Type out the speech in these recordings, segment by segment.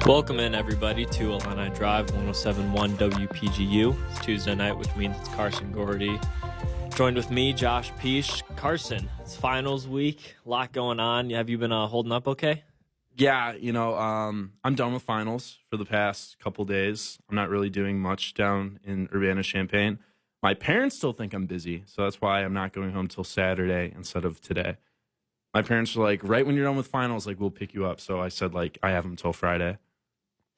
Welcome in, everybody, to Illini Drive 107.1 WPGU. It's Tuesday night, which means it's Carson Gourdie. Joined with me, Josh Pietsch. Carson, it's finals week. A lot going on. Have you been holding up okay? Yeah, I'm done with finals for the past couple days. I'm not really doing much down in Urbana-Champaign. My parents still think I'm busy, so that's why I'm not going home till Saturday instead of today. My parents were like, right when you're done with finals, like, we'll pick you up. So I said, like, I have them till Friday.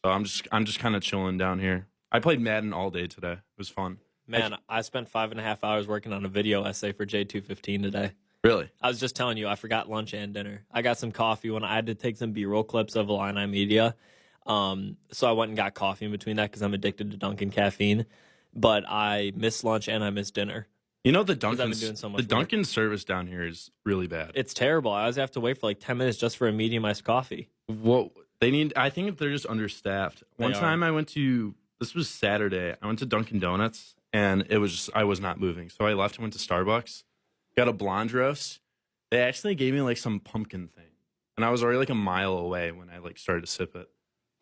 So I'm just kind of chilling down here. I played Madden all day today. It was fun. Man, I spent 5.5 hours working on a video essay for J215 today. Really? I was just telling you, I forgot lunch and dinner. I got some coffee when I had to take some B-roll clips of Illini media. So I went and got coffee in between that because I'm addicted to Dunkin' caffeine. But I missed lunch and I missed dinner. You know, the Work. Dunkin' service down here is really bad. It's terrible. I always have to wait for like 10 minutes just for a medium iced coffee. I think they're just understaffed. One time this was Saturday, I went to Dunkin' Donuts, and I was not moving. So I left and went to Starbucks, got a blonde roast. They actually gave me like some pumpkin thing. And I was already like a mile away when I like started to sip it.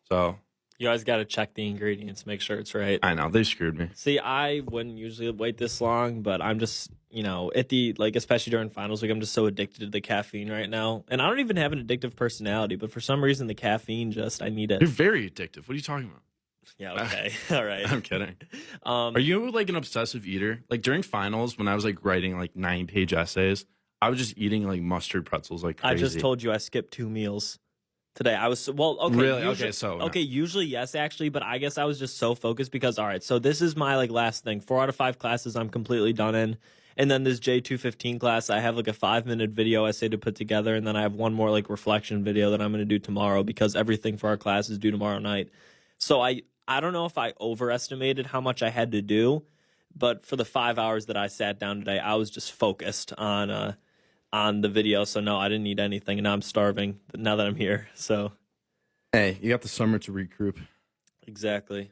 So you always got to check the ingredients, make sure it's right. I know, they screwed me. See, I wouldn't usually wait this long, but I'm just, especially during finals week, I'm just so addicted to the caffeine right now. And I don't even have an addictive personality, but for some reason, the caffeine I need it. You're very addictive. What are you talking about? Yeah, okay. All right. I'm kidding. Are you like an obsessive eater? Like during finals, when I was like writing like 9-page essays, I was just eating like mustard pretzels like crazy. I just told you I skipped 2 meals today. I was, okay. Really? Okay, usually yes, actually, but I guess I was just so focused because, all right, so this is my like last thing. 4 out of 5 classes I'm completely done in. And then this J215 class, I have like a 5-minute video essay to put together. And then I have one more like reflection video that I'm going to do tomorrow because everything for our class is due tomorrow night. So I don't know if I overestimated how much I had to do, but for the 5 hours that I sat down today, I was just focused on the video. So no, I didn't eat anything, and now I'm starving now that I'm here. So hey, you got the summer to regroup. Exactly.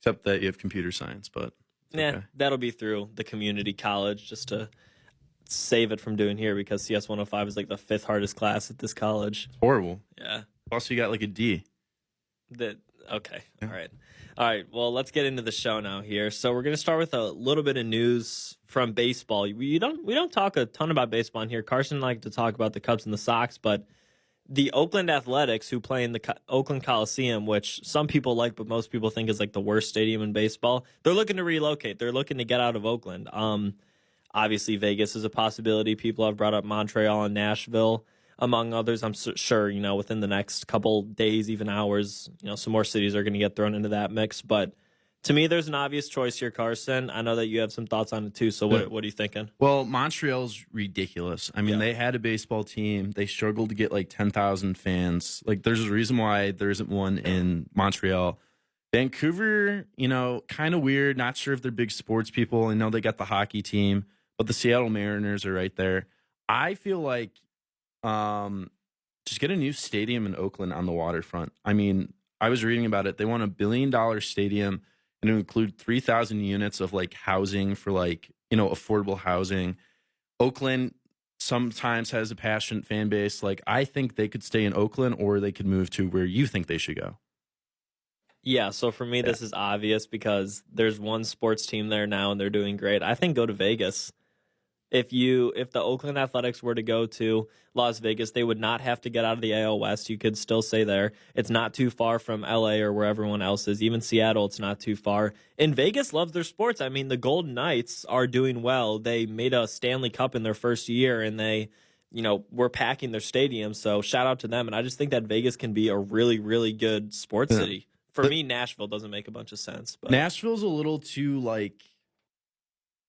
Except that you have computer science, but okay. That'll be through the community college just to save it from doing here because CS 105 is like the 5th hardest class at this college. It's horrible. Yeah. Plus, you got like a D. Okay. All right. Well, let's get into the show now here. So we're going to start with a little bit of news from baseball. We don't talk a ton about baseball in here. Carson liked to talk about the Cubs and the Sox, but the Oakland Athletics, who play in the Oakland Coliseum, which some people like, but most people think is like the worst stadium in baseball, they're looking to relocate. They're looking to get out of Oakland. Obviously, Vegas is a possibility. People have brought up Montreal and Nashville, among others. I'm sure, within the next couple days, even hours, some more cities are going to get thrown into that mix. But to me, there's an obvious choice here, Carson. I know that you have some thoughts on it, too. So what are you thinking? Well, Montreal's ridiculous. I mean, They had a baseball team. They struggled to get like 10,000 fans. Like, there's a reason why there isn't one in Montreal. Vancouver, kind of weird. Not sure if they're big sports people. I know they got the hockey team, but the Seattle Mariners are right there. I feel like just get a new stadium in Oakland on the waterfront. I mean, I was reading about it. They want $1 billion stadium and to include 3,000 units of like housing for like, affordable housing. Oakland sometimes has a passionate fan base. Like, I think they could stay in Oakland or they could move to where you think they should go. Yeah, so for me, this is obvious because there's one sports team there now and they're doing great. I think go to Vegas. If the Oakland Athletics were to go to Las Vegas, they would not have to get out of the AL West. You could still stay there. It's not too far from LA or where everyone else is. Even Seattle, it's not too far. And Vegas loves their sports. I mean, the Golden Knights are doing well. They made a Stanley Cup in their first year, and they, were packing their stadium. So shout out to them. And I just think that Vegas can be a really, really good sports city. For me, Nashville doesn't make a bunch of sense. But Nashville's a little too like,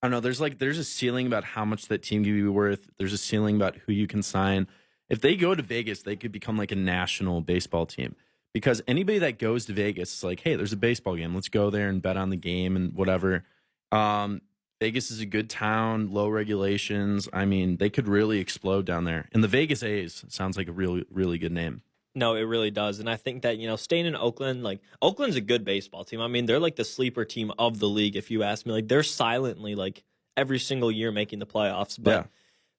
I don't know. There's a ceiling about how much that team can be worth. There's a ceiling about who you can sign. If they go to Vegas, they could become like a national baseball team because anybody that goes to Vegas is like, hey, there's a baseball game. Let's go there and bet on the game and whatever. Vegas is a good town, low regulations. I mean, they could really explode down there. And the Vegas A's sounds like a really, really good name. No, it really does. And I think that, staying in Oakland, like, Oakland's a good baseball team. I mean, they're like the sleeper team of the league, if you ask me. Like, they're silently, like, every single year making the playoffs. But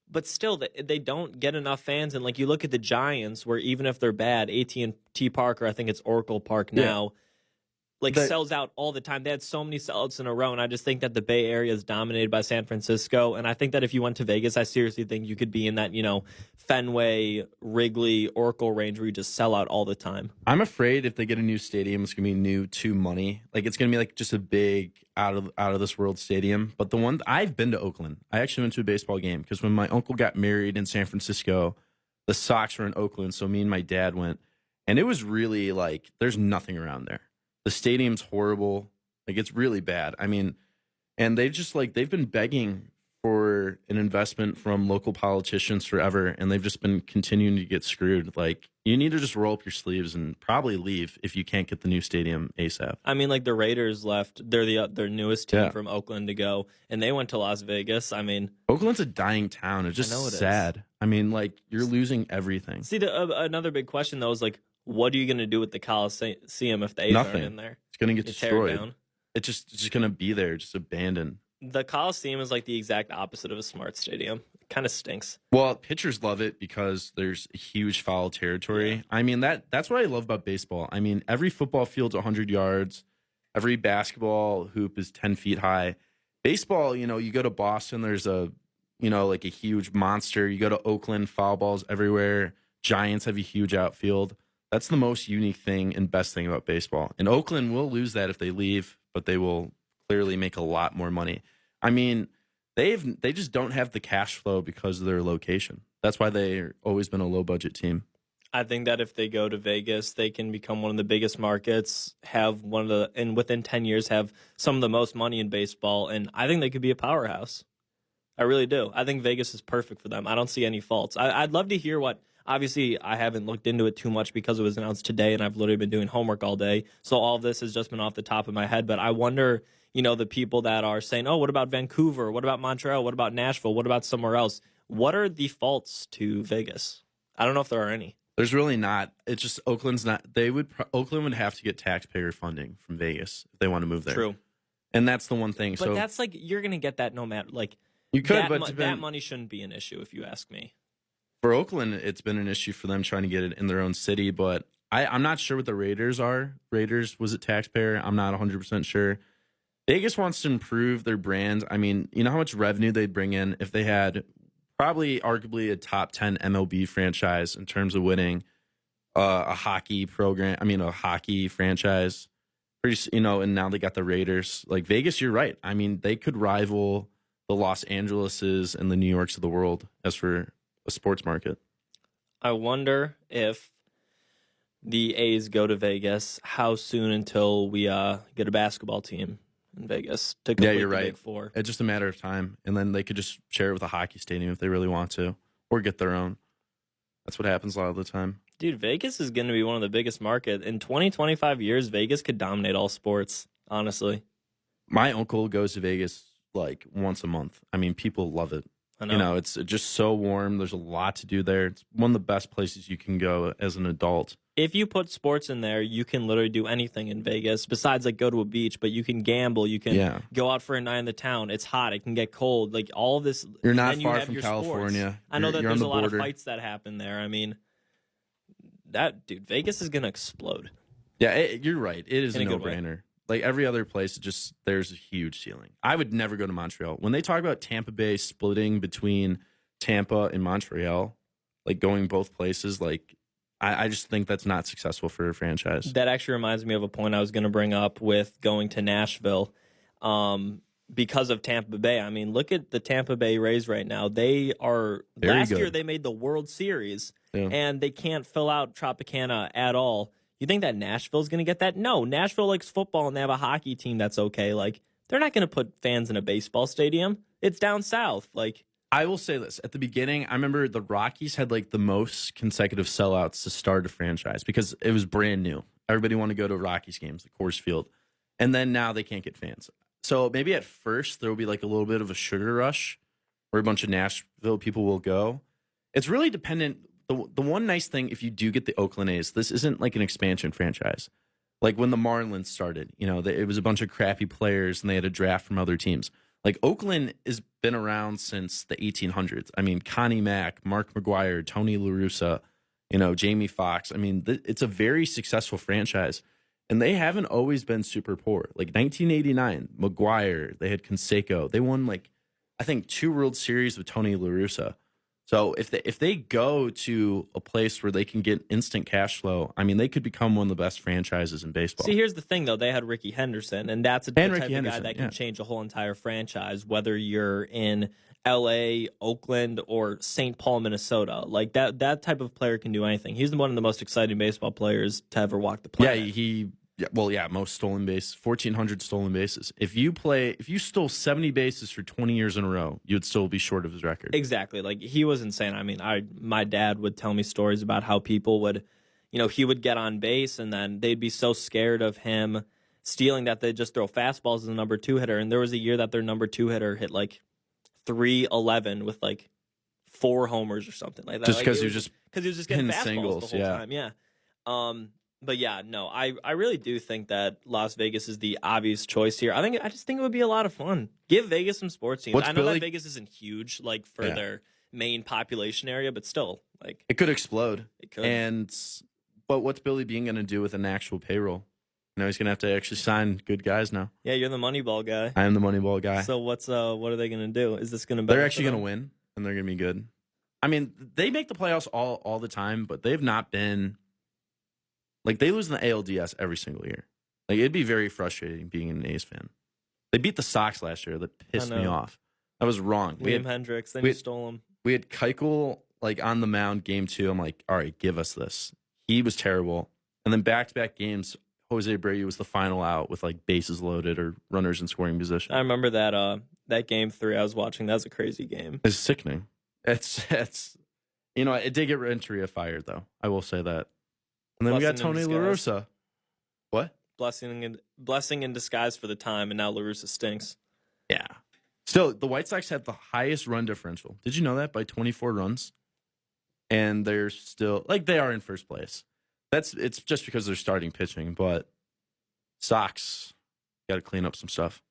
but still, they don't get enough fans. And like you look at the Giants, where even if they're bad, AT&T Park, or I think it's Oracle Park now, sells out all the time. They had so many sellouts in a row, and I just think that the Bay Area is dominated by San Francisco. And I think that if you went to Vegas, I seriously think you could be in that, Fenway, Wrigley, Oracle range where you just sell out all the time. I'm afraid if they get a new stadium, it's gonna be new to money. Like it's gonna be like just a big out of this world stadium. But the one I've been to Oakland. I actually went to a baseball game because when my uncle got married in San Francisco, the Sox were in Oakland, so me and my dad went, and it was really like there's nothing around there. The stadium's horrible. Like, it's really bad. I mean, and they've been begging for an investment from local politicians forever, and they've just been continuing to get screwed. Like, you need to just roll up your sleeves and probably leave if you can't get the new stadium ASAP. I mean, like, the Raiders left. They're their newest team from Oakland to go, and they went to Las Vegas. I mean, Oakland's a dying town. It's just sad. I mean, like, you're losing everything. See, another big question, though, is, like, what are you going to do with the Coliseum if the A's aren't in there? It's going to get destroyed. It's just going to be there, just abandoned. The Coliseum is like the exact opposite of a smart stadium. It kind of stinks. Well, pitchers love it because there's a huge foul territory. Yeah. I mean, that's what I love about baseball. I mean, every football field's 100 yards. Every basketball hoop is 10 feet high. Baseball, you go to Boston, there's like a huge monster. You go to Oakland, foul balls everywhere. Giants have a huge outfield. That's the most unique thing and best thing about baseball. And Oakland will lose that if they leave, but they will clearly make a lot more money. I mean, they just don't have the cash flow because of their location. That's why they've always been a low-budget team. I think that if they go to Vegas, they can become one of the biggest markets, and within 10 years have some of the most money in baseball, and I think they could be a powerhouse. I really do. I think Vegas is perfect for them. I don't see any faults. I'd love to hear what... Obviously, I haven't looked into it too much because it was announced today, and I've literally been doing homework all day. So all of this has just been off the top of my head. But I wonder, the people that are saying, oh, what about Vancouver? What about Montreal? What about Nashville? What about somewhere else? What are the faults to Vegas? I don't know if there are any. There's really not. It's just Oakland's not. Oakland would have to get taxpayer funding from Vegas if they want to move there. True. And that's the one thing. But that's like, you're going to get that no matter. Like, you could, that money shouldn't be an issue if you ask me. For Oakland, it's been an issue for them trying to get it in their own city, but I'm not sure what the Raiders are. Raiders, was it taxpayer? I'm not 100% sure. Vegas wants to improve their brand. I mean, you know how much revenue they'd bring in if they had probably arguably a top 10 MLB franchise in terms of winning a hockey program. I mean, a hockey franchise. And now they got the Raiders. Like Vegas, you're right. I mean, they could rival the Los Angeleses and the New Yorks of the world as for a sports market. I wonder if the A's go to Vegas, how soon until we get a basketball team in Vegas to complete you're the right. Big Four. It's just a matter of time, and then they could just share it with a hockey stadium if they really want to, or get their own. That's what happens a lot of the time. Dude, Vegas is going to be one of the biggest markets. In 20, 25 years, Vegas could dominate all sports, honestly. My uncle goes to Vegas like once a month. I mean, people love it. I know. It's just so warm. There's a lot to do there. It's one of the best places you can go as an adult. If you put sports in there, you can literally do anything in Vegas besides like go to a beach, but you can gamble. You can go out for a night in the town. It's hot. It can get cold. Like all of this. You're not far from California. Sports. I know that there's a lot of fights that happen there. I mean, Vegas is going to explode. Yeah, you're right. It is a no-brainer. Like every other place, there's a huge ceiling. I would never go to Montreal. When they talk about Tampa Bay splitting between Tampa and Montreal, like going both places, like I just think that's not successful for a franchise. That actually reminds me of a point I was going to bring up with going to Nashville because of Tampa Bay. I mean, look at the Tampa Bay Rays right now. They are last year they made the World Series, and they can't fill out Tropicana at all. You think that Nashville's going to get that? No, Nashville likes football, and they have a hockey team that's okay. Like, they're not going to put fans in a baseball stadium. It's down south. Like, I will say this. At the beginning, I remember the Rockies had, like, the most consecutive sellouts to start a franchise because it was brand new. Everybody wanted to go to Rockies games, the Coors Field. And then now they can't get fans. So maybe at first there will be, like, a little bit of a sugar rush where a bunch of Nashville people will go. It's really dependent. The one nice thing, if you do get the Oakland A's, this isn't like an expansion franchise. Like when the Marlins started, it was a bunch of crappy players and they had a draft from other teams. Like Oakland has been around since the 1800s. I mean, Connie Mack, Mark McGuire, Tony La Russa, Jamie Foxx. I mean, it's a very successful franchise, and they haven't always been super poor. Like 1989, McGuire, they had Canseco. They won I think 2 World Series with Tony La Russa. So if they go to a place where they can get instant cash flow, I mean, they could become one of the best franchises in baseball. See, here's the thing, though. They had Ricky Henderson, and that's the type of guy that can change a whole entire franchise, whether you're in L.A., Oakland, or St. Paul, Minnesota. Like, that type of player can do anything. He's one of the most exciting baseball players to ever walk the planet. Most stolen bases, 1,400 stolen bases. If you stole 70 bases for 20 years in a row, you'd still be short of his record. Exactly. Like, he was insane. I mean, my dad would tell me stories about how people would, he would get on base and then they'd be so scared of him stealing that they'd just throw fastballs as a number 2 hitter. And there was a year that their number 2 hitter hit 311 with 4 homers or something like that. Just because he was just getting fastballs singles, the whole time. Yeah. But yeah, no, I really do think that Las Vegas is the obvious choice here. I just think it would be a lot of fun. Give Vegas some sports teams. I know that Vegas isn't huge, for their main population area, but still, it could explode. It could. But what's Billy Bean going to do with an actual payroll? He's going to have to actually sign good guys now. Yeah, you're the Moneyball guy. I am the Moneyball guy. So what are they going to do? Is this going to? They're actually going to win, and they're going to be good. I mean, they make the playoffs all the time, but they've not been. They lose in the ALDS every single year. It'd be very frustrating being an A's fan. They beat the Sox last year. That pissed me off. That was wrong. Liam Hendricks, then you stole him. We had Keuchel on the mound game 2. I'm like, all right, give us this. He was terrible. And then back-to-back games, Jose Abreu was the final out with bases loaded or runners in scoring position. I remember that game 3 I was watching. That was a crazy game. It's sickening. It's it did get Renteria fired though. I will say that. And then we got Tony La Russa. What? Blessing in disguise for the time, and now La Russa stinks. Yeah. Still, the White Sox have the highest run differential. Did you know that? By 24 runs. And they're still, they are in first place. It's just because they're starting pitching, but Sox got to clean up some stuff.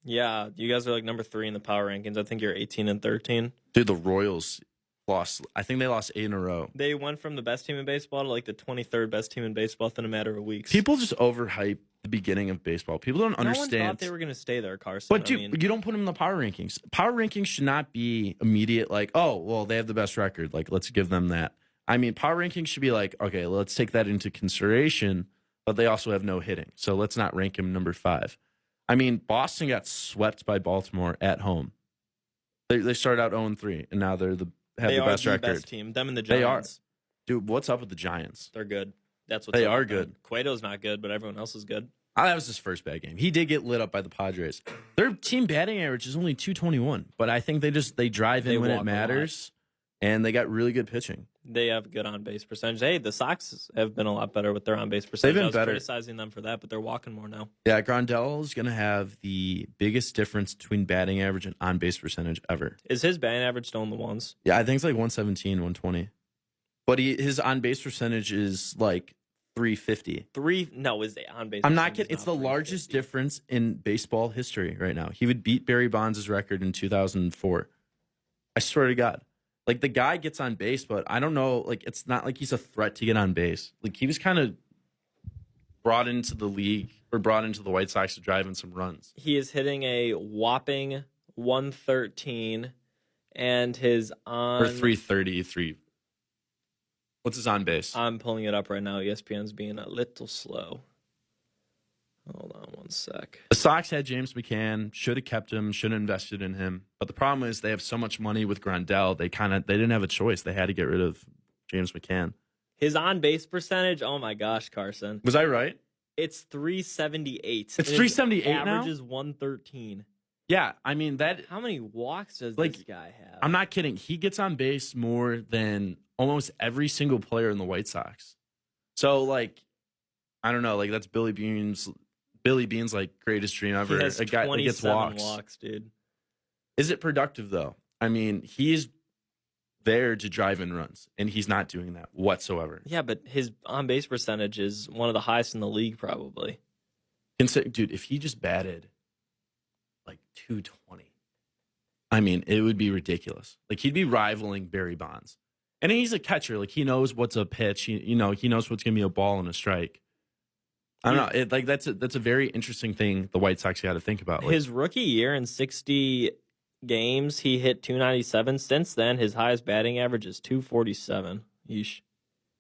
Yeah, you guys are number 3 in the power rankings. I think you're 18 and 13. Dude, the Royals lost. I think they lost 8 in a row. They went from the best team in baseball to the 23rd best team in baseball within a matter of weeks. People just overhype the beginning of baseball. People don't understand. No one thought they were going to stay there, Carson. But dude, you don't put them in the power rankings. Power rankings should not be immediate. Oh, well, they have the best record. Let's give them that. I mean, power rankings should be okay, let's take that into consideration. But they also have no hitting, so let's not rank him number 5. I mean, Boston got swept by Baltimore at home. They started out 0-3, and now have the best record. Best team. Them and the Giants. They are. Dude, what's up with the Giants? They're good. That's what they are good. Cueto's not good, but everyone else is good. That was his first bad game. He did get lit up by the Padres. Their team batting average is only 221, but I think they drive in when it matters, and they got really good pitching. They have good on-base percentage. Hey, the Sox have been a lot better with their on-base percentage. They've been better. Criticizing them for that, but they're walking more now. Yeah, Grandal is going to have the biggest difference between batting average and on-base percentage ever. Is his batting average still in the ones? Yeah, I think it's 117, 120. But his on-base percentage is 350. No, is the on-base I'm not kidding. It's the largest difference in baseball history right now. He would beat Barry Bonds' record in 2004. I swear to God. The guy gets on base, but I don't know. It's not he's a threat to get on base. He was kind of brought into the league or brought into the White Sox to drive in some runs. He is hitting a whopping 113, and his on... Or 333. What's his on base? I'm pulling it up right now. ESPN's being a little slow. Hold on one sec. The Sox had James McCann, should have kept him, should have invested in him. But the problem is they have so much money with Grandal, they didn't have a choice. They had to get rid of James McCann. His on-base percentage, oh my gosh, Carson. Was I right? It's 378. It's 378 now? Average is 113. Yeah, I mean that. How many walks does this guy have? I'm not kidding. He gets on base more than almost every single player in the White Sox. So I don't know. That's Billy Bean's greatest dream ever. He has a guy that gets walks, dude. Is it productive though? I mean, he's there to drive in runs, and he's not doing that whatsoever. Yeah, but his on base percentage is one of the highest in the league, probably. Dude, if he just batted 220, I mean, it would be ridiculous. Like, he'd be rivaling Barry Bonds. And he's a catcher. Like, he knows what's a pitch. He knows what's going to be a ball and a strike. I don't know. That's a very interesting thing the White Sox got to think about. His rookie year in 60 games, he hit 297. Since then, his highest batting average is 247. Yeesh.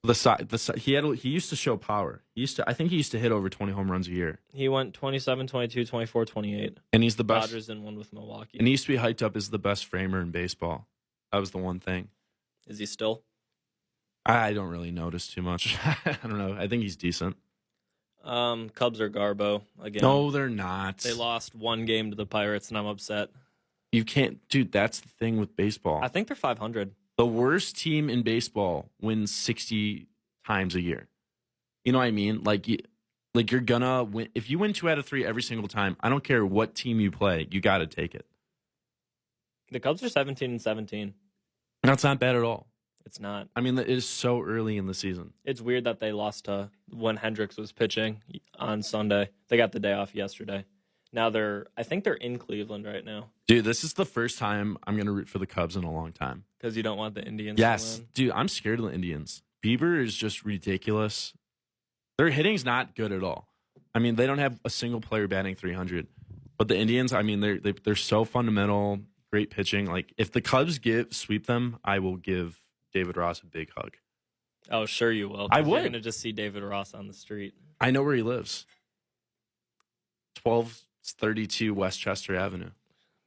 He used to show power. I think he used to hit over 20 home runs a year. He went 27, 22, 24, 28. And he's the best. Dodgers and one with Milwaukee. And he used to be hyped up as the best framer in baseball. That was the one thing. Is he still? I don't really notice too much. I don't know. I think he's decent. Cubs are Garbo again. No, they're not. They lost one game to the Pirates, and I'm upset. You can't, dude. That's the thing with baseball. I think they're 500. The worst team in baseball wins 60 times a year. You know what I mean? Like you're gonna win if you win 2 out of 3 every single time. I don't care what team you play. You got to take it. The Cubs are 17-17. That's not bad at all. It's not. I mean, it is so early in the season. It's weird that they lost to when Hendricks was pitching on Sunday. They got the day off yesterday. Now I think they're in Cleveland right now. Dude, this is the first time I'm going to root for the Cubs in a long time. Because you don't want the Indians Yes. to win? Dude, I'm scared of the Indians. Bieber is just ridiculous. Their hitting's not good at all. I mean, they don't have a single player batting 300. But the Indians, I mean, they're so fundamental, great pitching. Like, if the Cubs sweep them, I will give David Ross a big hug. Oh, sure you will. I would. You're going to just see David Ross on the street. I know where he lives. 1232 Westchester Avenue.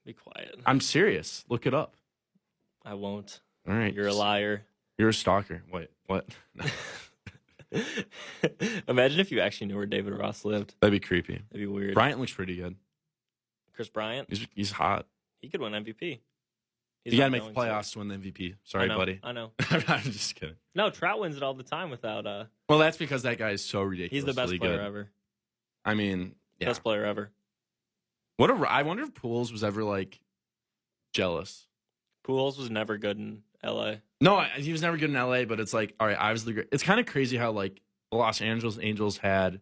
Be quiet. I'm serious. Look it up. I won't. All right. You're a liar. You're a stalker. Wait, what? No. Imagine if you actually knew where David Ross lived. That'd be creepy. That'd be weird. Bryant looks pretty good. Chris Bryant? He's hot. He could win MVP. You got to make the playoffs to win the MVP. Sorry, buddy. I know. I'm just kidding. No, Trout wins it all the time without... Well, that's because that guy is so ridiculous. He's the best player ever. I mean, yeah. Best player ever. I wonder if Pujols was ever, like, jealous. Pujols was never good in L.A. No, he was never good in L.A., but it's like, all right, I was the great. It's kind of crazy how, like, the Los Angeles Angels had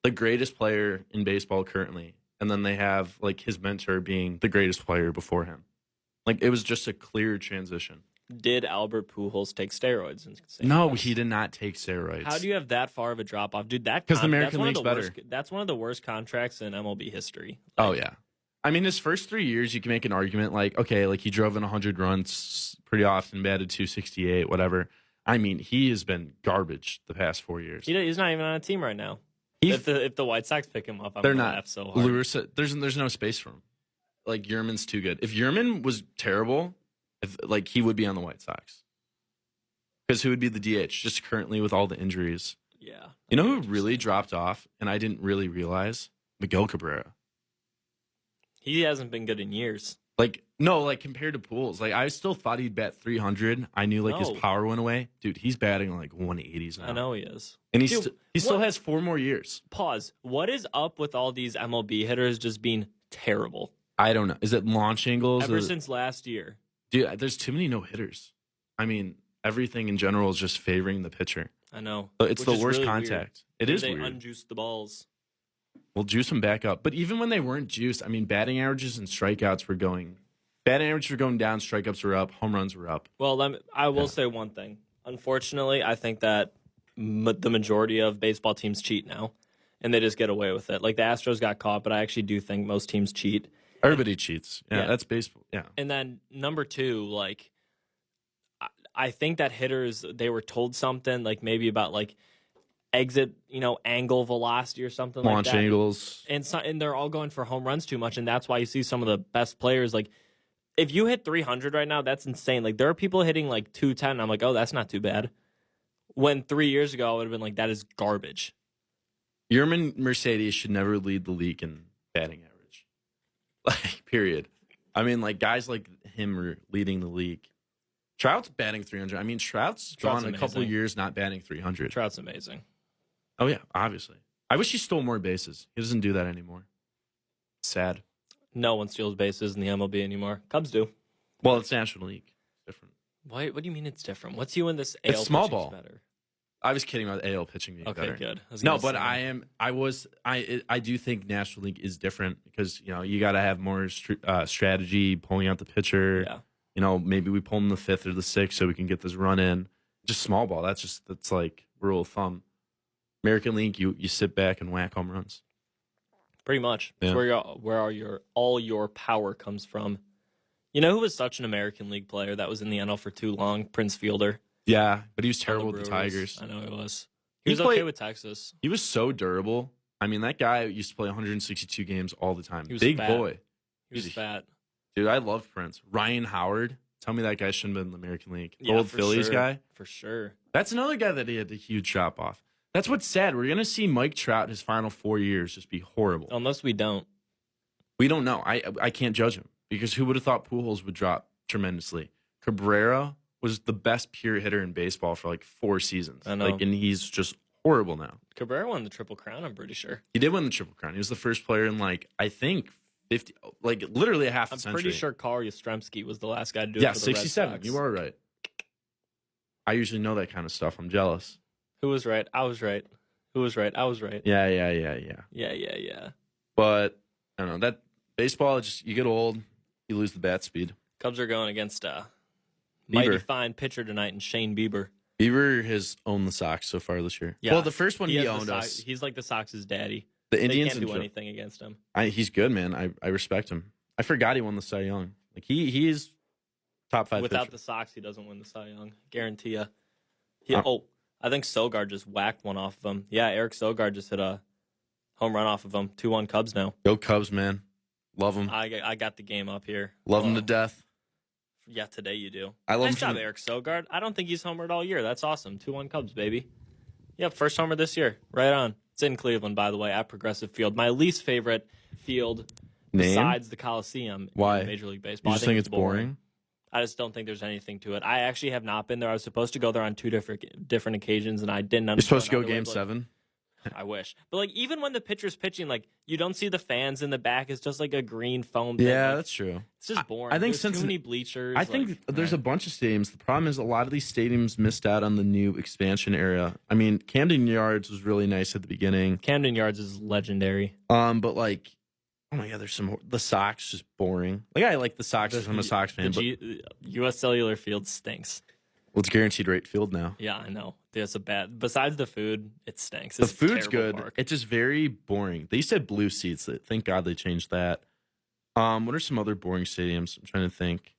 the greatest player in baseball currently, and then they have, like, his mentor being the greatest player before him. Like, it was just a clear transition. Did Albert Pujols take steroids? No, he did not take steroids. How do you have that far of a drop off, dude? Because the American League's better. That's one of the worst contracts in MLB history. Oh yeah, I mean his first 3 years, you can make an argument like, okay, like he drove in 100 runs pretty often, batted 268, whatever. I mean, he has been garbage the past 4 years. He's not even on a team right now. If the White Sox pick him up, I'm gonna laugh so hard. Lewis, there's no space for him. Like Yerman's too good. If Yerman was terrible, he would be on the White Sox. Because who would be the DH? Just currently with all the injuries. Yeah. You know who really dropped off, and I didn't really realize? Miguel Cabrera. He hasn't been good in years. Compared to Pujols. Like, I still thought he'd bat 300. I knew, his power went away. Dude, he's batting, 180s now. I know he is. And he still has 4 more years. Pause. What is up with all these MLB hitters just being terrible? I don't know. Is it launch angles? Ever since last year. Dude, there's too many no-hitters. I mean, everything in general is just favoring the pitcher. I know. But it's the worst really contact. Weird. It is weird. They unjuiced the balls. We'll juice them back up. But even when they weren't juiced, I mean, batting averages and strikeouts were going. Batting averages were going down, strikeouts were up, home runs were up. Well, I will say one thing. Unfortunately, I think that the majority of baseball teams cheat now, and they just get away with it. Like the Astros got caught, but I actually do think most teams cheat. Everybody cheats. Yeah, that's baseball. Yeah. And then number 2, I think that hitters, they were told something maybe about exit, angle velocity or something Launch like that. Launch angles. And they're all going for home runs too much, and that's why you see some of the best players if you hit 300 right now, that's insane. There are people hitting 210. And I'm like, oh, that's not too bad. When 3 years ago, I would have been like, that is garbage. Yerman Mercedes should never lead the league in batting average. Period. I mean, guys like him are leading the league. Trout's batting 300. I mean, Trout's gone a couple of years not batting 300. Trout's amazing. Oh, yeah, obviously. I wish he stole more bases. He doesn't do that anymore. Sad. No one steals bases in the MLB anymore. Cubs do. Well, it's National League. It's different. What do you mean it's different? What's you in this AL it's small ball. Better? I was kidding about AL pitching being Okay, better. good. No, but I do think National League is different because you got to have more strategy pulling out the pitcher. Yeah. Maybe we pull him the 5th or the 6th so we can get this run in. Just small ball. That's like rule of thumb. American League, you sit back and whack home runs. Pretty much. Yeah. It's where all your power comes from. You know who was such an American League player that was in the NL for too long? Prince Fielder. Yeah, but he was terrible with the Brewers. Tigers. I know he was. He was okay with Texas. He was so durable. I mean, that guy used to play 162 games all the time. He was Big fat. boy. He was fat. Dude, I love Prince. Ryan Howard. Tell me that guy shouldn't have been in the American League. Yeah, Old Phillies sure. guy. For sure. That's another guy that he had a huge drop off. That's what's sad. We're going to see Mike Trout his final 4 years just be horrible. Unless we don't. We don't know. I can't judge him because who would have thought Pujols would drop tremendously? Cabrera was the best pure hitter in baseball for like 4 seasons. I know. And he's just horrible now. Cabrera won the Triple Crown, I'm pretty sure. He did win the Triple Crown. He was the first player in I think 50, literally a half a century. I'm pretty sure Carl Yastrzemski was the last guy to do it for the 67. Red Sox. You are right. I usually know that kind of stuff. I'm jealous. Who was right? I was right. Who was right? I was right. Yeah. Yeah. But I don't know. That baseball, you get old, you lose the bat speed. Cubs are going against mighty fine pitcher tonight in Shane Bieber. Bieber has owned the Sox so far this year. Yeah. Well, the first one he owned us. He's like the Sox's daddy. The Indians can't do anything against him. He's good, man. I respect him. I forgot he won the Cy Young. He's top 5 Without pitcher. the Sox, he doesn't win the Cy Young. Guarantee you. I think Sogard just whacked one off of him. Yeah, Eric Sogard just hit a home run off of him. 2-1 Cubs now. Go Cubs, man. Love them. I got the game up here. Love them to death. Yeah, today you do. I love nice job, Eric Sogard. I don't think he's homered all year. That's awesome. 2-1 Cubs, baby. Yep, first homer this year. Right on. It's in Cleveland, by the way, at Progressive Field. My least favorite field besides the Coliseum Why? in Major League Baseball. You just think it's boring? I just don't think there's anything to it. I actually have not been there. I was supposed to go there on 2 different occasions, and I didn't understand. You're supposed to go Game 7? I wish. But even when the pitcher's pitching, you don't see the fans in the back. It's just like a green foam thing. Yeah, that's true. It's just boring. I think there's too many bleachers. I think there's a bunch of stadiums. The problem is a lot of these stadiums missed out on the new expansion era. I mean, Camden Yards was really nice at the beginning. Camden Yards is legendary. But oh my God, there's the Sox just boring. I like the Sox because I'm a Sox fan. But U.S. Cellular Field stinks. Well, it's guaranteed rate field now. Yeah, I know. There's a bad. Besides the food, it stinks. The food's good. Park. It's just very boring. They used to have blue seats. Thank God they changed that. What are some other boring stadiums? I'm trying to think.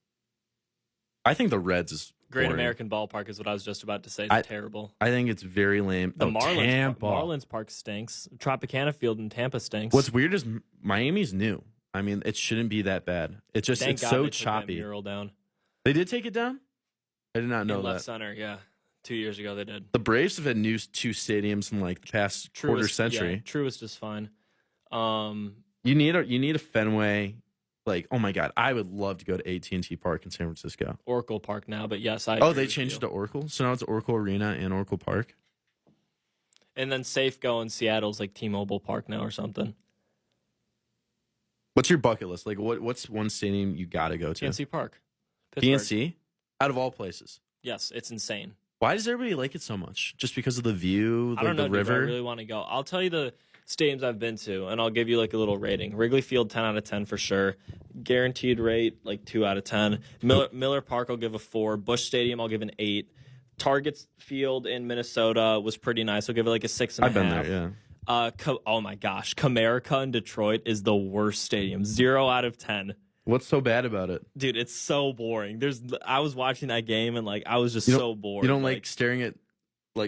I think the Reds is Great boring. American Ballpark is what I was just about to say. It's terrible. I think it's very lame. The Marlins Park stinks. Tropicana Field in Tampa stinks. What's weird is Miami's new. I mean, it shouldn't be that bad. It's just Thank God so they took choppy. that mural down. They did take it down? I did not know in that. Left center, yeah. 2 years ago they did. The Braves have had two stadiums in the past quarter century. Yeah, Truist is fine. You need a Fenway. Oh my God, I would love to go to AT&T Park in San Francisco. Oracle Park now, but yes, they changed it to Oracle, so now it's Oracle Arena and Oracle Park. And then Safeco in Seattle's T-Mobile Park now or something. What's your bucket list? What's one stadium you got to go to? PNC Park. Pittsburgh. PNC? Out of all places. Yes, it's insane. Why does everybody like it so much? Just because of the view, I don't know, the river? I really want to go. I'll tell you the stadiums I've been to, and I'll give you a little rating. Wrigley Field, 10 out of 10 for sure. Guaranteed rate, 2 out of 10. Miller Park, I'll give a 4. Busch Stadium, I'll give an 8. Target Field in Minnesota was pretty nice. I'll give it a 6.5. I've been there, yeah. Oh my gosh, Comerica in Detroit is the worst stadium. 0 out of 10. What's so bad about it? Dude, it's so boring. I was watching that game and I was just so bored. You don't like staring at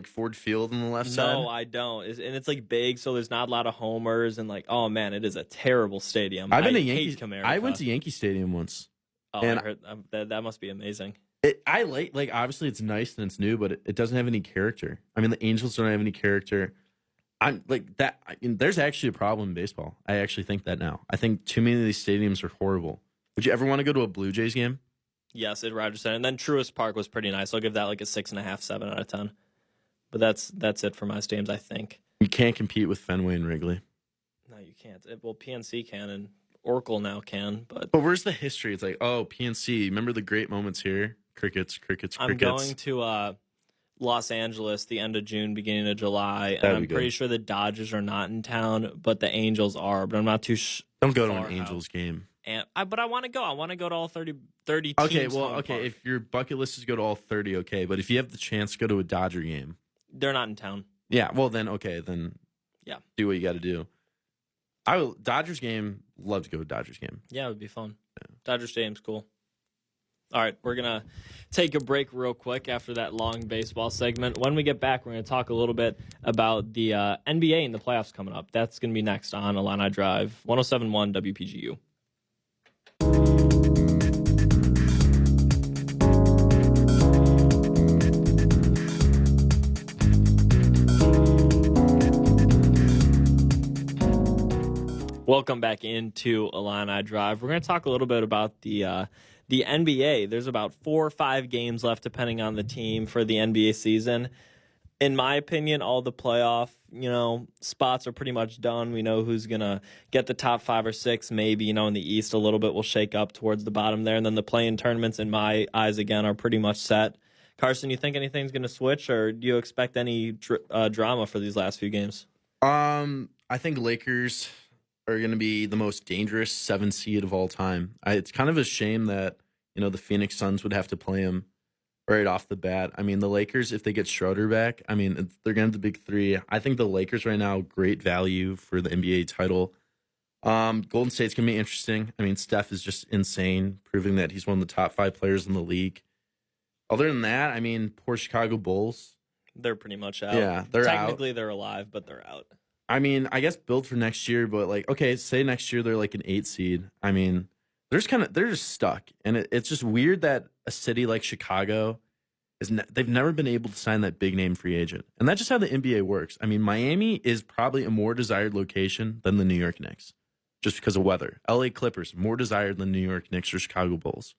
Ford Field on the left side? No, I don't. And it's big, so there's not a lot of homers and oh man, it is a terrible stadium. I've been to Yankee Comerica. I went to Yankee Stadium once. Oh, and I heard that must be amazing. I like obviously it's nice and it's new, but it doesn't have any character. I mean, the Angels don't have any character. I'm that. There's actually a problem in baseball. I actually think that now. I think too many of these stadiums are horrible. Would you ever want to go to a Blue Jays game? Yes, at Rogers Center. And then Truist Park was pretty nice. I'll give that a 6.5, 7 out of 10. But that's it for my stadiums, I think. You can't compete with Fenway and Wrigley. No, you can't. Well, PNC can and Oracle now can, but where's the history? It's PNC. Remember the great moments here? Crickets. I'm going to Los Angeles the end of June, beginning of July, and That'd I'm be pretty good. sure the Dodgers are not in town, but the Angels are. But I'm not too Don't go to far an Angels out. game. But I want to go. I want to go to all 30 Okay, teams. well, home okay. park. If your bucket list is go to all 30, okay. But if you have the chance to go to a Dodger game, They're not in town. yeah, well then okay, then Yeah. do what you got to do. Dodgers game. Love to go to Dodgers game. Yeah, it would be fun. Dodger Stadium's cool. All right, we're going to take a break real quick after that long baseball segment. When we get back, we're going to talk a little bit about the NBA and the playoffs coming up. That's going to be next on Illini Drive, 107.1 WPGU. Welcome back into Illini Drive. We're going to talk a little bit about the NBA. There's about 4 or 5 games left, depending on the team, for the NBA season. In my opinion, all the playoff, spots are pretty much done. We know who's going to get the top 5 or 6. Maybe, in the East a little bit will shake up towards the bottom there. And then the play-in tournaments, in my eyes, again, are pretty much set. Carson, you think anything's going to switch, or do you expect any drama for these last few games? I think Lakers are going to be the most dangerous 7 seed of all time. It's kind of a shame that the Phoenix Suns would have to play them right off the bat. I mean, the Lakers, if they get Schroeder back, I mean, they're going to have the big 3. I think the Lakers right now, great value for the NBA title. Golden State's going to be interesting. I mean, Steph is just insane, proving that he's one of the top 5 players in the league. Other than that, I mean, poor Chicago Bulls. They're pretty much out. Yeah, they're Technically, out. they're alive, but they're out. I mean, I guess build for next year, but okay, say next year they're like an 8 seed. I mean, they're just stuck, and it's just weird that a city like Chicago they've never been able to sign that big name free agent, and that's just how the NBA works. I mean, Miami is probably a more desired location than the New York Knicks, just because of weather. LA Clippers more desired than New York Knicks or Chicago Bulls.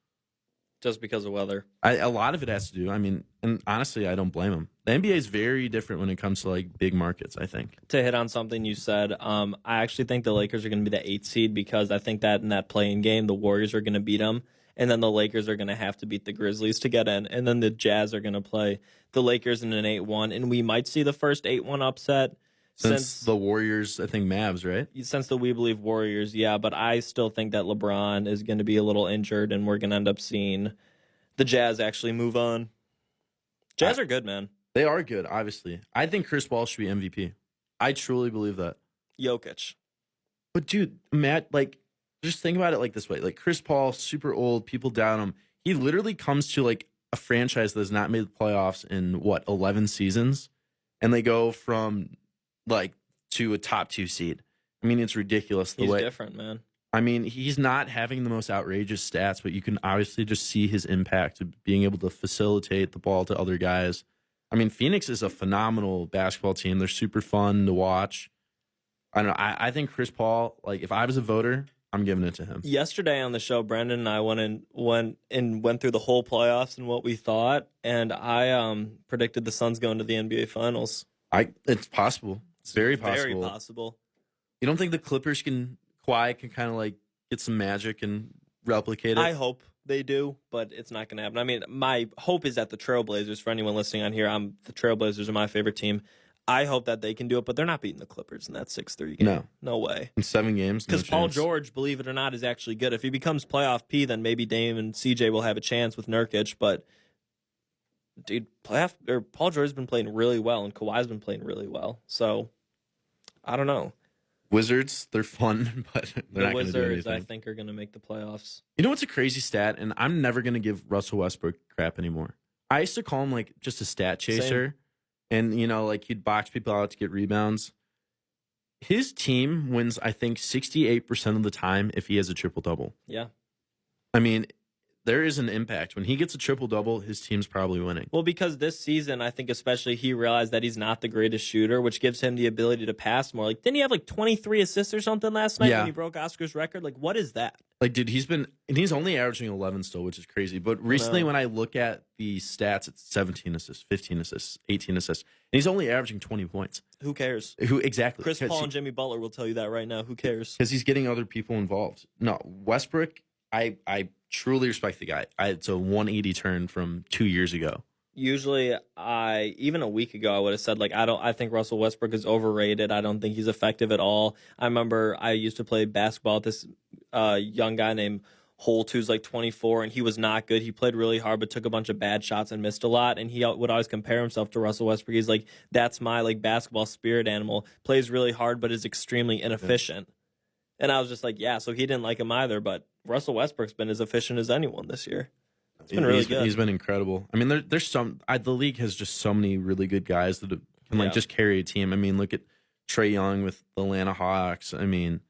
Just because of weather. A lot of it has to do. I mean, and honestly, I don't blame them. The NBA is very different when it comes to big markets, I think. To hit on something you said, I actually think the Lakers are going to be the 8th seed because I think that in that play-in game, the Warriors are going to beat them, and then the Lakers are going to have to beat the Grizzlies to get in, and then the Jazz are going to play the Lakers in an 8-1, and we might see the first 8-1 upset since the Warriors, I think Mavs, right? Since the We Believe Warriors, yeah, but I still think that LeBron is going to be a little injured, and we're going to end up seeing the Jazz actually move on. Jazz are good, man. They are good, obviously. I think Chris Paul should be MVP. I truly believe that. Jokic. But dude, Matt, just think about it this way. Chris Paul, super old, people doubt him. He literally comes to a franchise that has not made the playoffs in 11 seasons, and they go from to a top 2 seed. I mean, it's ridiculous. He's different, man. I mean, he's not having the most outrageous stats, but you can obviously just see his impact of being able to facilitate the ball to other guys. I mean, Phoenix is a phenomenal basketball team. They're super fun to watch. I don't know. I think Chris Paul, if I was a voter, I'm giving it to him. Yesterday on the show, Brendan and I went through the whole playoffs and what we thought, and I predicted the Suns going to the NBA Finals. It's possible. It's very possible. Very possible. You don't think the Clippers Kawhi can kind of get some magic and replicate it? I hope they do, but it's not going to happen. I mean, my hope is that the Trailblazers, for anyone listening on here, the Trailblazers are my favorite team. I hope that they can do it, but they're not beating the Clippers in that 6-3 game. No way. In 7 games, because Paul George, believe it or not, is actually good. If he becomes playoff P, then maybe Dame and CJ will have a chance with Nurkic. But dude, Paul George has been playing really well, and Kawhi's been playing really well. So I don't know. Wizards, they're fun, but they're not going to do anything. The Wizards, I think, are going to make the playoffs. You know what's a crazy stat? And I'm never going to give Russell Westbrook crap anymore. I used to call him just a stat chaser. Same. And, he'd box people out to get rebounds. His team wins, I think, 68% of the time if he has a triple-double. Yeah. I mean, there is an impact. When he gets a triple-double, his team's probably winning. Well, because this season, I think especially he realized that he's not the greatest shooter, which gives him the ability to pass more. Didn't he have 23 assists or something last night when he broke Oscar's record? What is that? Dude, he's only averaging 11 still, which is crazy. But recently when I look at the stats, it's 17 assists, 15 assists, 18 assists. And he's only averaging 20 points. Who cares? Exactly. Chris Paul and Jimmy Butler will tell you that right now. Who cares? Because he's getting other people involved. No, Westbrook, I truly respect the guy. It's a 180 turn from 2 years ago. Usually, even a week ago I would have said like I think Russell Westbrook is overrated. I don't think he's effective at all. I remember I used to play basketball with this young guy named Holt, who's like 24, and he was not good. He played really hard, but took a bunch of bad shots and missed a lot. And he would always compare himself to Russell Westbrook. He's like, that's my like basketball spirit animal. Plays really hard, but is extremely inefficient. Yeah. And I was just like, yeah. So he didn't like him either. But Russell Westbrook's been as efficient as anyone this year. It's been really good. He's been incredible. I mean, there's some. The league has just so many really good guys that can like just carry a team. I mean, look at Trae Young with the Atlanta Hawks. I mean,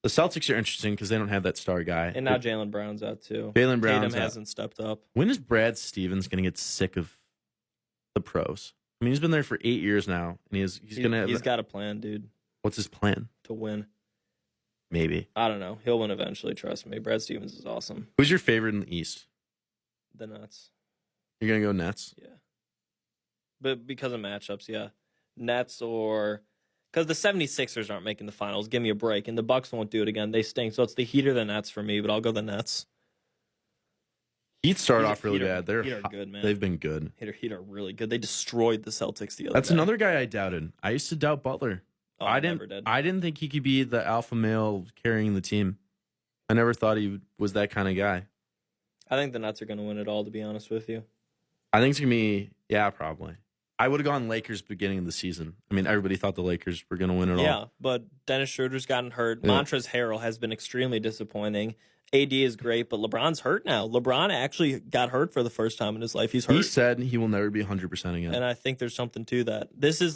the Celtics are interesting because they don't have that star guy. And now Jaylen Brown's out too. Jaylen Brown hasn't stepped up. When is Brad Stevens going to get sick of the pros? I mean, he's been there for 8 years now, and he's got a plan, dude. What's his plan? To win. Maybe. I don't know. He'll win eventually. Trust me. Brad Stevens is awesome. Who's your favorite in the East? The Nets. You're gonna go Nets? Yeah. But because of matchups, yeah. Nets or because the 76ers aren't making the finals. Give me a break. And the Bucks won't do it again. They stink. So it's the Heat or the Nets for me, but I'll go the Nets. Heat started off really bad. Heat are good, man. They've been good. Heat are really good. They destroyed the Celtics the other day. That's another guy I doubted. I used to doubt Butler. Oh, I never did. I didn't think he could be the alpha male carrying the team. I never thought he was that kind of guy. I think the Nets are going to win it all, to be honest with you. I think it's going to be, yeah, probably. I would have gone Lakers beginning of the season. I mean, everybody thought the Lakers were going to win it all. Yeah, but Dennis Schroeder's gotten hurt. Yeah. Montrezl Harrell has been extremely disappointing. AD is great, but LeBron's hurt now. LeBron actually got hurt for the first time in his life. He's hurt. He said he will never be 100% again. And I think there's something to that.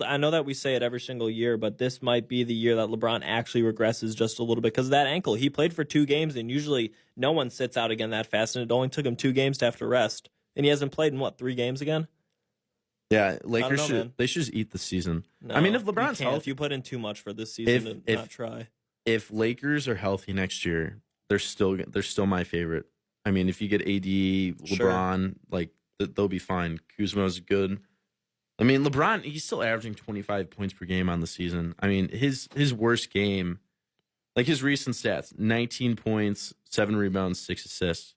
I know that we say it every single year, but this might be the year that LeBron actually regresses just a little bit because of that ankle. He played for 2 games, and usually no one sits out again that fast, and it only took him 2 games to have to rest. And he hasn't played in, 3 games again? Yeah, Lakers should just eat the season. No, I mean, if LeBron's healthy. If you put in too much for this season not try. If Lakers are healthy next year, they're still my favorite. I mean, if you get AD, LeBron, like they'll be fine. Kuzma's good. I mean, LeBron, he's still averaging 25 points per game on the season. I mean, his worst game, like his recent stats, 19 points, 7 rebounds, 6 assists,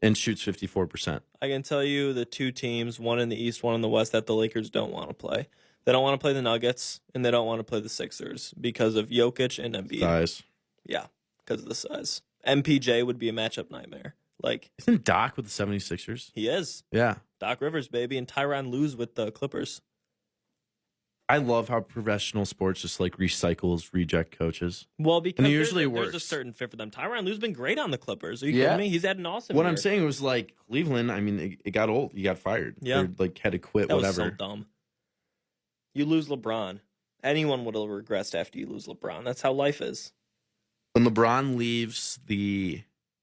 and shoots 54%. I can tell you the 2 teams, one in the East, one in the West, that the Lakers don't want to play. They don't want to play the Nuggets, and they don't want to play the Sixers because of Jokic and Embiid. Size. Yeah. Because of the size. MPJ would be a matchup nightmare. Like, isn't Doc with the 76ers? He is. Yeah. Doc Rivers, baby, and Tyronn Lue's with the Clippers. I love how professional sports just like recycles reject coaches. Well, because there's a certain fit for them. Tyronn Lue's been great on the Clippers. Are you kidding me? He's had an awesome year. I'm saying was like Cleveland, I mean, it got old. You got fired. Yeah. They like had to quit, that whatever. Was so dumb. You lose LeBron. Anyone would have regressed after you lose LeBron. That's how life is. When LeBron leaves the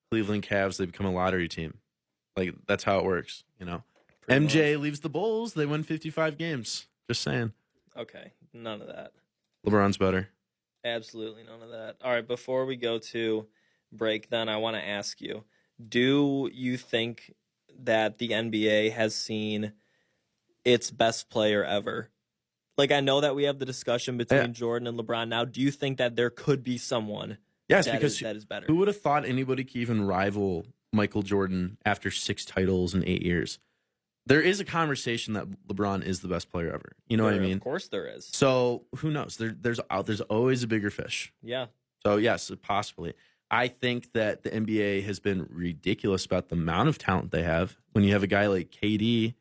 Cleveland Cavs, they become a lottery team. Like, that's how it works, you know? Pretty MJ much. Leaves the Bulls, they win 55 games. Just saying. Okay, none of that. LeBron's better. Absolutely none of that. All right, before we go to break, then I want to ask you, do you think that the NBA has seen its best player ever? Like, I know that we have the discussion between Jordan and LeBron now. Do you think that there could be someone that is better? Who would have thought anybody could even rival Michael Jordan after 6 titles in 8 years? There is a conversation that LeBron is the best player ever. You know what I mean? Of course there is. So who knows? There's always a bigger fish. Yeah. So yes, possibly. I think that the NBA has been ridiculous about the amount of talent they have. When you have a guy like KD,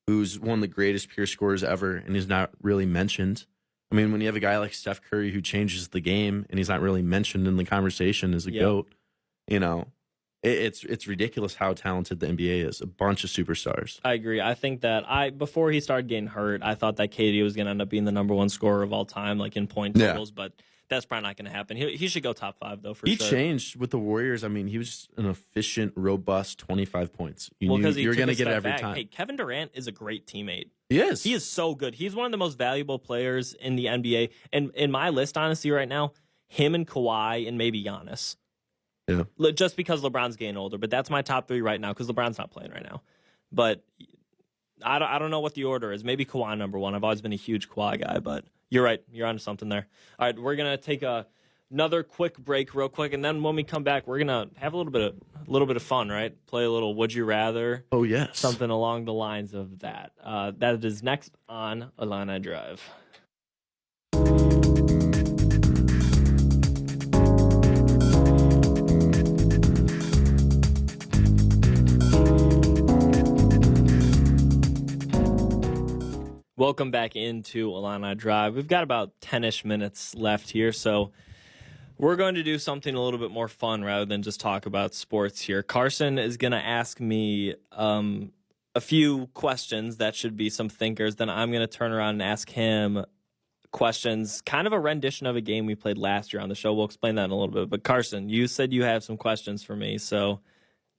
who's one of the greatest pure scorers ever and is not really mentioned. I mean, when you have a guy like Steph Curry who changes the game and he's not really mentioned in the conversation as a GOAT, you know, it's ridiculous how talented the NBA is. A bunch of superstars. I agree. I think that before he started getting hurt, I thought that KD was going to end up being the number 1 scorer of all time, like in point totals, but that's probably not going to happen. He should go top 5, though, for sure. He changed with the Warriors. I mean, he was an efficient, robust 25 points. You knew you were going to get it every time. Hey, Kevin Durant is a great teammate. He is. He is so good. He's one of the most valuable players in the NBA. And in my list, honestly, right now, him and Kawhi and maybe Giannis. Yeah. Just because LeBron's getting older. But that's my top 3 right now because LeBron's not playing right now. But I don't know what the order is. Maybe Kawhi number 1. I've always been a huge Kawhi guy, but you're right. You're onto something there. All right, we're going to take another quick break real quick, and then when we come back, we're going to have a little bit of a little bit of fun, right? Play a little Would You Rather. Oh, yes. Something along the lines of that. That is next on Illini Drive. Welcome back into Illini Drive. We've got about 10-ish minutes left here, so we're going to do something a little bit more fun rather than just talk about sports here. Carson is going to ask me a few questions that should be some thinkers. Then I'm going to turn around and ask him questions, kind of a rendition of a game we played last year on the show. We'll explain that in a little bit. But Carson, you said you have some questions for me, so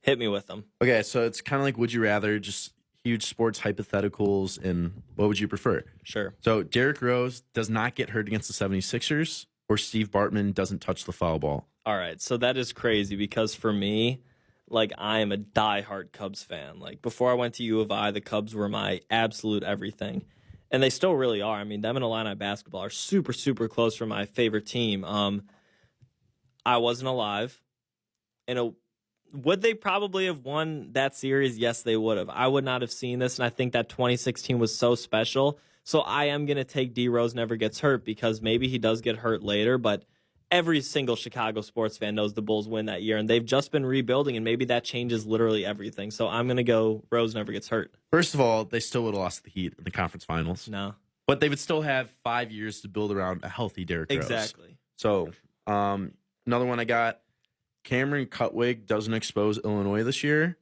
hit me with them. Okay, so it's kind of like Would You Rather, just huge sports hypotheticals, and what would you prefer? Sure. So Derrick Rose does not get hurt against the 76ers, or Steve Bartman doesn't touch the foul ball. All right, so that is crazy because for me, like, I am a diehard Cubs fan. Like, before I went to U of I, the Cubs were my absolute everything. And they still really are. I mean, them and Illini basketball are super, super close for my favorite team. I wasn't alive. And would they probably have won that series? Yes, they would have. I would not have seen this, and I think that 2016 was so special. So I am going to take D. Rose never gets hurt because maybe he does get hurt later, but every single Chicago sports fan knows the Bulls win that year, and they've just been rebuilding, and maybe that changes literally everything. So I'm going to go Rose never gets hurt. First of all, they still would have lost the Heat in the conference finals. No. But they would still have 5 years to build around a healthy Derrick Rose. Exactly. So another one I got, Cameron Cutwig doesn't expose Illinois this year,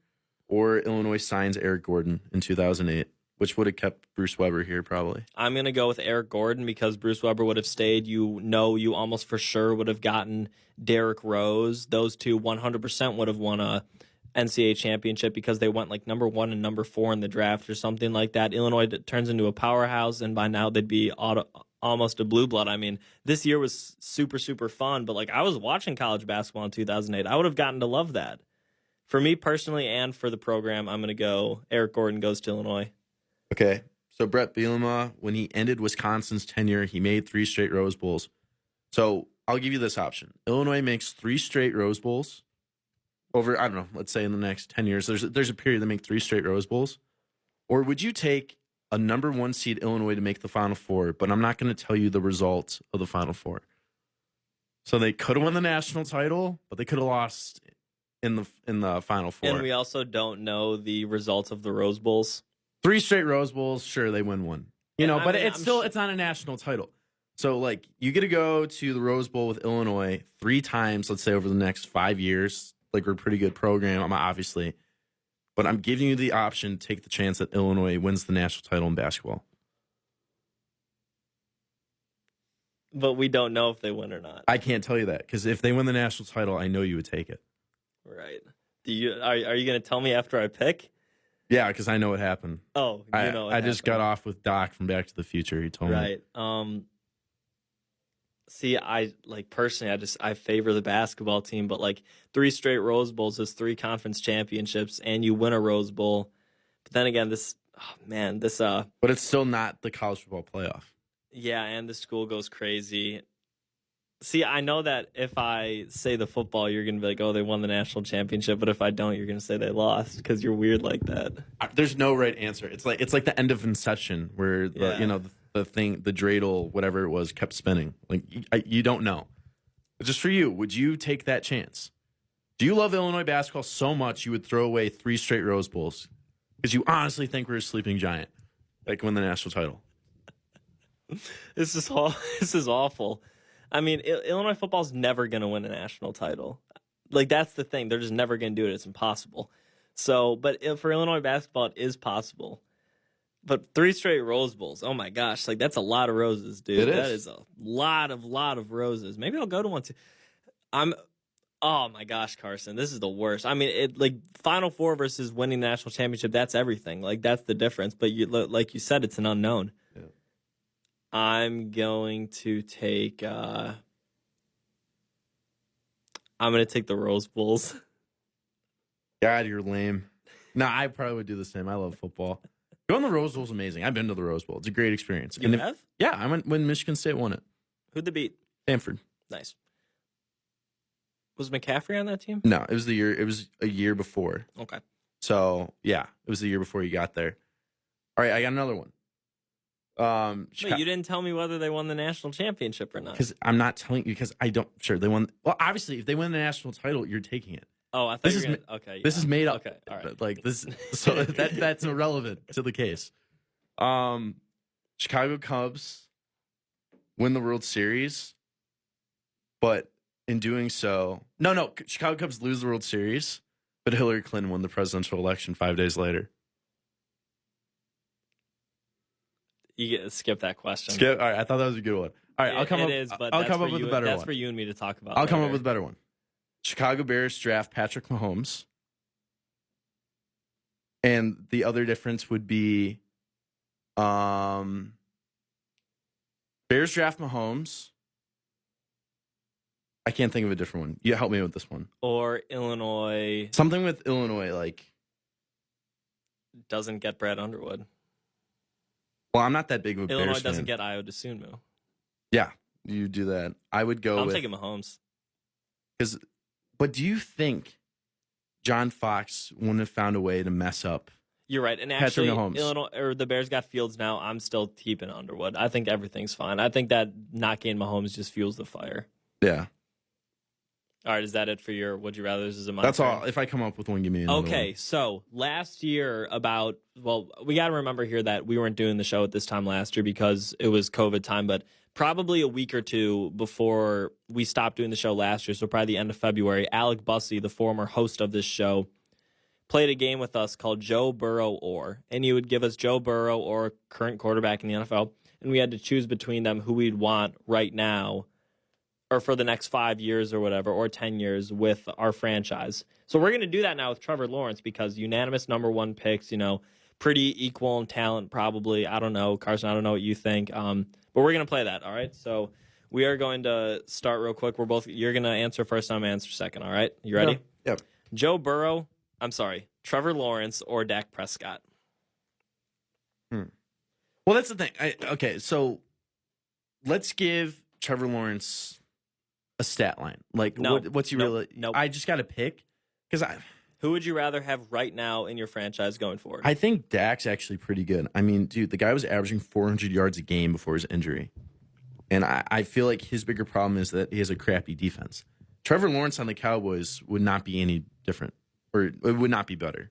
or Illinois signs Eric Gordon in 2008, which would have kept Bruce Weber here probably. I'm going to go with Eric Gordon because Bruce Weber would have stayed. You almost for sure would have gotten Derrick Rose. Those two 100% would have won a NCAA championship because they went like number 1 and number 4 in the draft or something like that. Illinois turns into a powerhouse, and by now they'd be almost a blue blood. I mean, this year was super, super fun, but like I was watching college basketball in 2008. I would have gotten to love that. For me personally and for the program, I'm going to go Eric Gordon goes to Illinois. Okay, so Brett Bielema, when he ended Wisconsin's tenure, he made 3 straight Rose Bowls. So I'll give you this option. Illinois makes 3 straight Rose Bowls over, I don't know, let's say in the next 10 years. There's a period that make 3 straight Rose Bowls. Or would you take a number 1 seed Illinois to make the Final Four, but I'm not going to tell you the results of the Final Four. So they could have won the national title, but they could have lost in the Final Four. And we also don't know the results of the Rose Bowls. 3 straight Rose Bowls, sure, they win 1. But it's not a national title. So, like, you get to go to the Rose Bowl with Illinois 3 times, let's say, over the next 5 years. Like, we're a pretty good program, obviously. But I'm giving you the option to take the chance that Illinois wins the national title in basketball. But we don't know if they win or not. I can't tell you that, because if they win the national title, I know you would take it. Right. Are you going to tell me after I pick? Yeah, because I know what happened. Oh, you know what I just got off with Doc from Back to the Future. He told me. Right. See, I favor the basketball team, but like 3 straight Rose Bowls is 3 conference championships, and you win a Rose Bowl. But then again, But it's still not the college football playoff. Yeah, and the school goes crazy. See, I know that if I say the football, you're going to be like, oh, they won the national championship. But if I don't, you're going to say they lost because you're weird like that. There's no right answer. It's like the end of Inception where the thing, the dreidel, whatever it was, kept spinning. Like you don't know. But just for you, would you take that chance? Do you love Illinois basketball so much you would throw away 3 straight Rose Bowls because you honestly think we're a sleeping giant that can win the national title? This is awful. I mean, Illinois football's never going to win a national title. Like, that's the thing. They're just never going to do it. It's impossible. So, but for Illinois basketball, it is possible. But 3 straight Rose Bowls, oh my gosh, like that's a lot of roses, dude. That is a lot of roses. Maybe I'll go to one too. Oh my gosh, Carson, this is the worst. I mean, Final Four versus winning the national championship, that's everything. Like, that's the difference. But like you said, it's an unknown. Yeah. I'm going to take the Rose Bowls. God, you're lame. No, I probably would do the same. I love football. Going to the Rose Bowl is amazing. I've been to the Rose Bowl. It's a great experience. You have? Yeah, I went when Michigan State won it. Who'd they beat? Stanford. Nice. Was McCaffrey on that team? No, it was a year before. Okay. So yeah, it was the year before you got there. All right, I got another one. Wait, you didn't tell me whether they won the national championship or not. Because I'm not telling you because I don't. Sure, they won. Well, obviously, if they win the national title, you're taking it. Oh, I thought you were gonna, okay. Yeah. This is made up. Okay, all right. Like this, so that's irrelevant to the case. Chicago Cubs win the World Series, but in doing so, no, Chicago Cubs lose the World Series, but Hillary Clinton won the presidential election 5 days later. You get skip that question. Skip. All right, I thought that was a good one. All right, I'll come up with a better one. That's for you and me to talk about. I'll come up with a better one. Chicago Bears draft Patrick Mahomes. And the other difference would be Bears draft Mahomes. I can't think of a different one. You help me with this one. Or Illinois. Something with Illinois, like doesn't get Brad Underwood. Well, I'm not that big of a Bears fan. Illinois doesn't get Io DeSunmu. Yeah, you do that. I would go I'm taking Mahomes. But do you think John Fox wouldn't have found a way to mess up? You're right. And actually, Illinois or the Bears got Fields now. I'm still keeping Underwood. I think everything's fine. I think that not getting Mahomes just fuels the fire. Yeah. All right, is that it for your would you rather? This is my That's turn? all. If I come up with one, give me another Okay, one. so last year we got to remember here that we weren't doing the show at this time last year because it was COVID time, but probably a week or two before we stopped doing the show last year, so probably the end of February, Alec Bussey, the former host of this show, played a game with us called Joe Burrow or, and he would give us Joe Burrow or current quarterback in the NFL, and we had to choose between them who we'd want right now or for the next 5 years or whatever, or 10 years with our franchise. So we're going to do that now with Trevor Lawrence because unanimous number one picks, pretty equal in talent probably. I don't know, Carson, I don't know what you think. But we're going to play that, all right? So we are going to start real quick. You're going to answer first, I'm going to answer second, all right? You ready? Yep. Trevor Lawrence or Dak Prescott? Well, that's the thing. Okay, so let's give Trevor Lawrence a stat line. Like, what's he really? Nope. I just got to pick because Who would you rather have right now in your franchise going forward? I think Dak's actually pretty good. I mean, dude, the guy was averaging 400 yards a game before his injury. And I feel like his bigger problem is that he has a crappy defense. Trevor Lawrence on the Cowboys would not be any different, or it would not be better.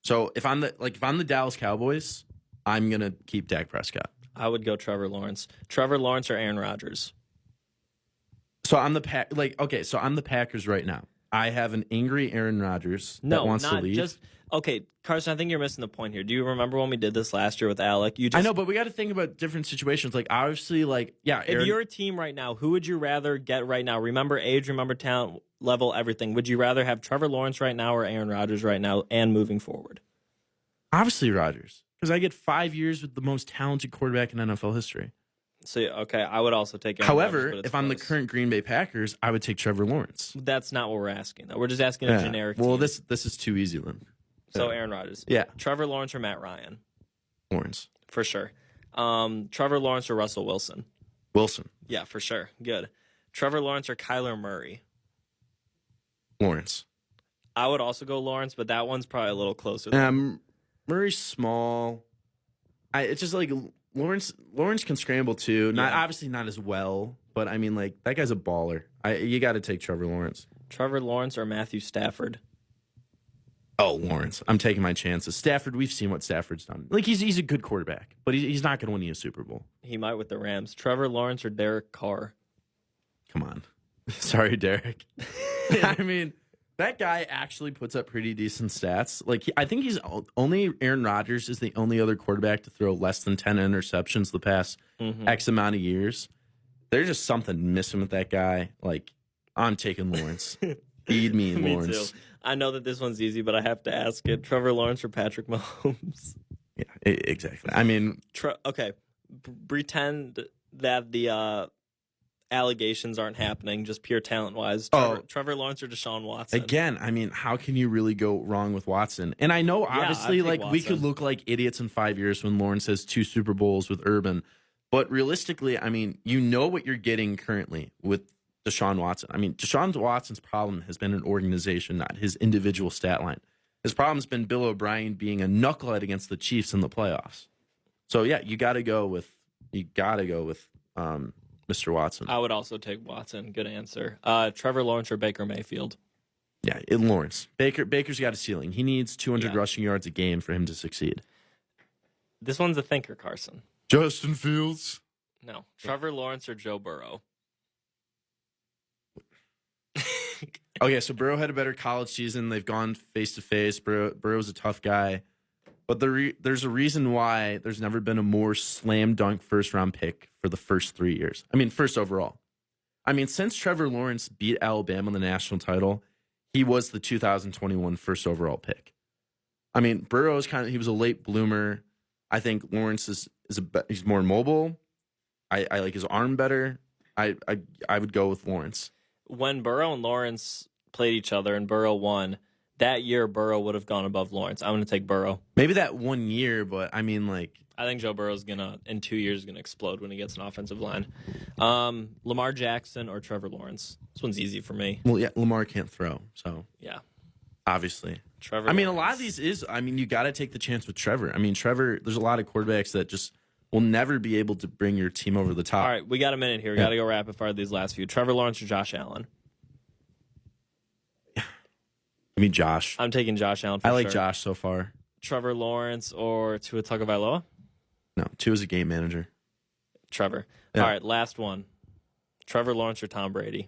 So if I'm the Dallas Cowboys, I'm gonna keep Dak Prescott. I would go Trevor Lawrence. Trevor Lawrence or Aaron Rodgers? So I'm the Packers right now. I have an angry Aaron Rodgers that wants to leave. Carson, I think you're missing the point here. Do you remember when we did this last year with Alec? I know, but we got to think about different situations. Like, obviously, if you're a team right now, who would you rather get right now? Remember age, remember talent level, everything. Would you rather have Trevor Lawrence right now or Aaron Rodgers right now and moving forward? Obviously, Rodgers, because I get 5 years with the most talented quarterback in NFL history. So, okay, I would also take Aaron However, Rodgers, if I'm the current Green Bay Packers, I would take Trevor Lawrence. That's not what we're asking, though. We're just asking a generic team. Well, this is too easy, then. So, Aaron Rodgers. Yeah. Trevor Lawrence or Matt Ryan? Lawrence. For sure. Trevor Lawrence or Russell Wilson? Wilson. Yeah, for sure. Good. Trevor Lawrence or Kyler Murray? Lawrence. I would also go Lawrence, but that one's probably a little closer. Murray's small. It's just like Lawrence can scramble too. Obviously not as well, but I mean, like, that guy's a baller. You got to take Trevor Lawrence. Trevor Lawrence or Matthew Stafford? Oh, Lawrence. I'm taking my chances. Stafford, we've seen what Stafford's done. Like, he's a good quarterback, but he's not going to win you a Super Bowl. He might with the Rams. Trevor Lawrence or Derek Carr? Come on. Sorry, Derek. I mean, that guy actually puts up pretty decent stats. Like, I think only Aaron Rodgers is the only other quarterback to throw less than 10 interceptions the past X amount of years. There's just something missing with that guy. Like, I'm taking Lawrence. Feed me, Lawrence. Too. I know that this one's easy, but I have to ask it. Trevor Lawrence or Patrick Mahomes? Yeah, exactly. I mean, pretend that the allegations aren't happening, just pure talent-wise. Trevor Lawrence or Deshaun Watson? Again, I mean, how can you really go wrong with Watson? And I know, obviously, we could look like idiots in 5 years when Lawrence has 2 Super Bowls with Urban. But realistically, I mean, you know what you're getting currently with Deshaun Watson. I mean, Deshaun Watson's problem has been an organization, not his individual stat line. His problem has been Bill O'Brien being a knucklehead against the Chiefs in the playoffs. So yeah, you got to go with Mr. Watson. I would also take Watson. Good answer. Trevor Lawrence or Baker Mayfield? Yeah, Lawrence. Baker's got a ceiling. He needs 200 rushing yards a game for him to succeed. This one's a thinker, Carson. Justin Fields. No. Trevor Lawrence or Joe Burrow? Okay, so Burrow had a better college season. They've gone face-to-face. Burrow's a tough guy. But there's a reason why there's never been a more slam dunk first-round pick for the first 3 years. I mean, first overall. I mean, since Trevor Lawrence beat Alabama in the national title, he was the 2021 first overall pick. I mean, Burrow is he was a late bloomer. I think Lawrence he's more mobile. I like his arm better. I would go with Lawrence. When Burrow and Lawrence played each other and Burrow won, that year Burrow would have gone above Lawrence. I'm going to take Burrow. Maybe that 1 year, but I mean, like, I think Joe Burrow's in 2 years, going to explode when he gets an offensive line. Lamar Jackson or Trevor Lawrence? This one's easy for me. Well, yeah, Lamar can't throw, so yeah, obviously. Trevor. I mean, Lawrence. a lot of these you got to take the chance with Trevor. I mean, Trevor, there's a lot of quarterbacks that just will never be able to bring your team over the top. All right, we got a minute here. We got to go rapid fire these last few. Trevor Lawrence or Josh Allen? I mean, Josh. I'm taking Josh Allen for I like sure. Josh so far. Trevor Lawrence or Tua Tagovailoa? No, Tua's a game manager. Trevor. Yeah. All right, last one. Trevor Lawrence or Tom Brady?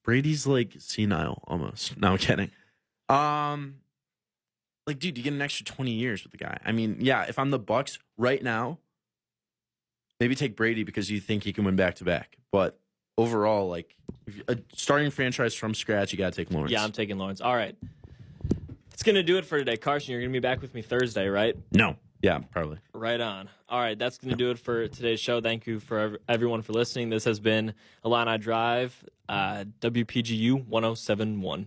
Brady's like senile almost. No, I'm kidding. Like, dude, you get an extra 20 years with the guy. I mean, yeah, if I'm the Bucks right now, maybe take Brady because you think he can win back to back. But overall, like, if a starting franchise from scratch, you got to take Lawrence. Yeah, I'm taking Lawrence. All right. That's going to do it for today. Carson, you're going to be back with me Thursday, right? No. Yeah, probably. Right on. All right, that's going to do it for today's show. Thank you for everyone for listening. This has been Illini Drive, WPGU 107.1.